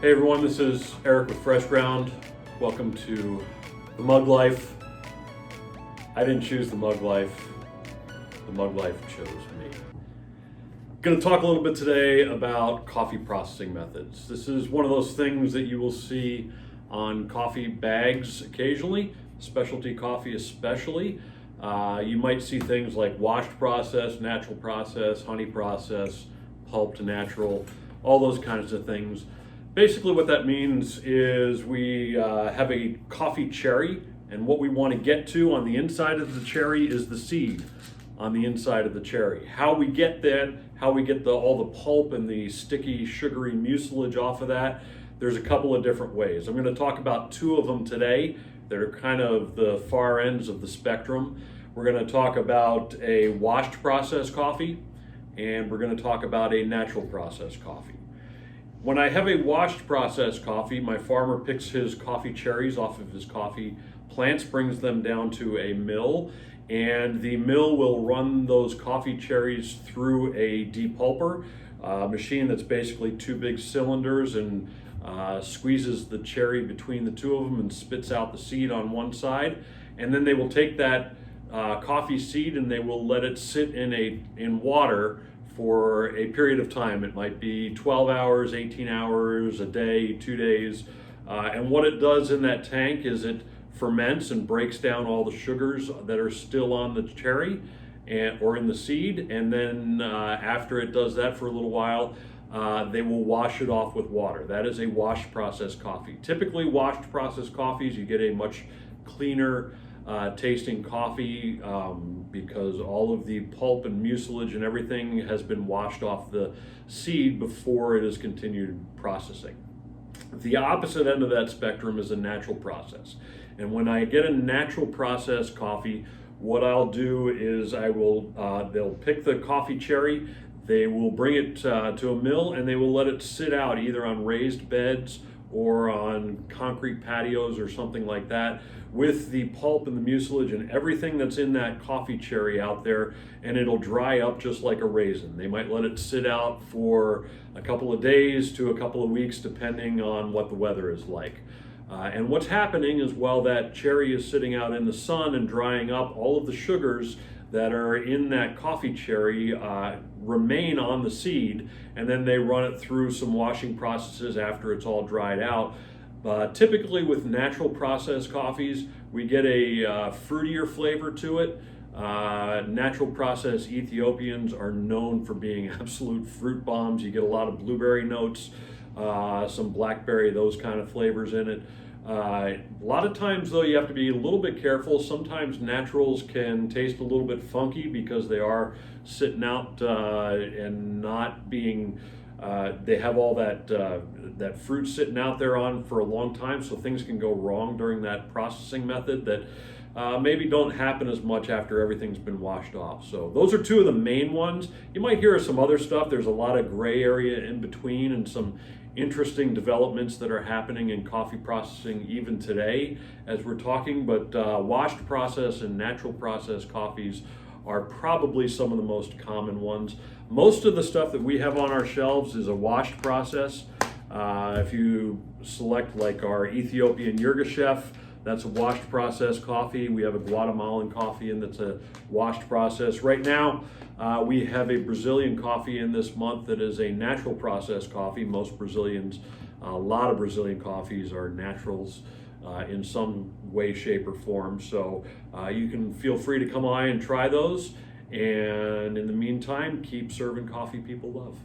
Hey everyone, this is Eric with Fresh Ground. Welcome to the Mug Life. I didn't choose the Mug Life. The Mug Life chose me. Going to talk a little bit today about coffee processing methods. This is one of those things that you will see on coffee bags occasionally, specialty coffee especially. You might see things like washed process, natural process, honey process, pulp to natural, all those kinds of things. Basically what that means is we have a coffee cherry, and what we want to get to on the inside of the cherry is the seed on the inside of the cherry. How we get that, how we get all the pulp and the sticky, sugary mucilage off of that, there's a couple of different ways. I'm going to talk about two of them today. They're kind of the far ends of the spectrum. We're going to talk about a washed process coffee, and we're going to talk about a natural process coffee. When I have a washed process coffee, my farmer picks his coffee cherries off of his coffee plants, brings them down to a mill, and the mill will run those coffee cherries through a depulper, machine that's basically two big cylinders, and squeezes the cherry between the two of them and spits out the seed on one side. And then they will take that coffee seed and they will let it sit in water for a period of time. It might be 12 hours, 18 hours, a day, 2 days. And what it does in that tank is it ferments and breaks down all the sugars that are still on the cherry or in the seed. And then after it does that for a little while, they will wash it off with water. That is a washed process coffee. Typically washed process coffees, you get a much cleaner tasting coffee because all of the pulp and mucilage and everything has been washed off the seed before it is continued processing. The opposite end of that spectrum is a natural process. And when I get a natural process coffee, what I'll do is they'll pick the coffee cherry, they will bring it to a mill, and they will let it sit out either on raised beds or on concrete patios or something like that, with the pulp and the mucilage and everything that's in that coffee cherry out there, and it'll dry up just like a raisin. They might let it sit out for a couple of days to a couple of weeks depending on what the weather is like. And what's happening is while that cherry is sitting out in the sun and drying up, all of the sugars that are in that coffee cherry remain on the seed, and then they run it through some washing processes after it's all dried out. Typically with natural process coffees, we get a fruitier flavor to it. Natural process Ethiopians are known for being absolute fruit bombs. You get a lot of blueberry notes, some blackberry, those kind of flavors in it. A lot of times though, you have to be a little bit careful. Sometimes naturals can taste a little bit funky because they are sitting out and not being they have all that fruit sitting out there on for a long time, so things can go wrong during that processing method that maybe don't happen as much after everything's been washed off. So those are two of the main ones. You might hear of some other stuff. There's a lot of gray area in between and some interesting developments that are happening in coffee processing even today as we're talking, but washed process and natural process coffees are probably some of the most common ones. Most of the stuff that we have on our shelves is a washed process. If you select like our Ethiopian Yirgacheffe, that's a washed process coffee. We have a Guatemalan coffee and that's a washed process. Right now, we have a Brazilian coffee in this month that is a natural process coffee. Most Brazilians, a lot of Brazilian coffees are naturals in some way, shape, or form. So you can feel free to come by and try those. And in the meantime, keep serving coffee people love.